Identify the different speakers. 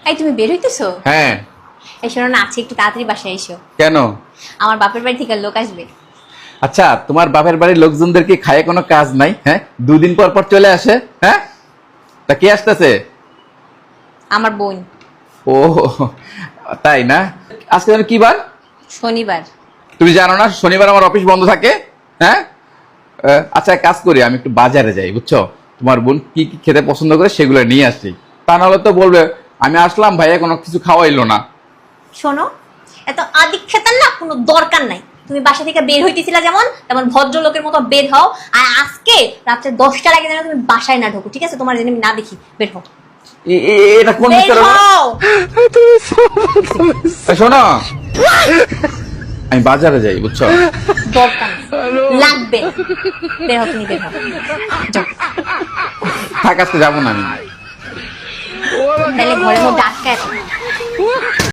Speaker 1: এই তুমি বের হইতেছো?
Speaker 2: হ্যাঁ।
Speaker 1: এই শোনো না, আজকে একটু তাড়াতাড়ি বাসায় এসো।
Speaker 2: কেন?
Speaker 1: আমার বাপের বাড়ি থেকে লোক আসবে।
Speaker 2: আচ্ছা, তোমার বাপের বাড়ির লোকজনদের কি খায় কোনো কাজ নাই? হ্যাঁ, দুদিন পর পর চলে আসে। হ্যাঁ, তা কে আসতেছে?
Speaker 1: আমার বোন।
Speaker 2: ও তাই না? আজকে যেন কি বার?
Speaker 1: শনিবার।
Speaker 2: তুমি জানো না শনিবার আমার অফিস বন্ধ থাকে? হ্যাঁ। আচ্ছা, এক কাজ করি, আমি একটু বাজারে যাই, বুঝছো? তোমার বোন কি কি খেতে পছন্দ করে সেগুলো নিয়ে আসি। তা নাহলে তো বলবে আমি আসলাম, ভাইয়া কোনো কিছু খাওয়াইলো না।
Speaker 1: শোনো, এত আদিক খেতার না কোনো দরকার নাই। তুমি বাসা থেকে বের হইতেছিলা যেমন, তেমন ভদ্রলোকের মতো বের হও। আর আজকে রাত্রে 10টার আগে যেন তুমি বাসায় না ঢোকো, ঠিক আছে? তোমার যেন আমি না দেখি। বের হও,
Speaker 2: এটা কোন
Speaker 1: বের
Speaker 2: বিচার হলো?
Speaker 1: হও।
Speaker 2: শোনো, আমি বাজারে যাই, বুঝছো?
Speaker 1: দরকার নেই, লাগবে না। বের হও, তুমি বের হও। যাও।
Speaker 2: থাক, আজকে যাবো না আমি।
Speaker 1: তাহলে ঘরের মধ্যে আটকায় থাকো।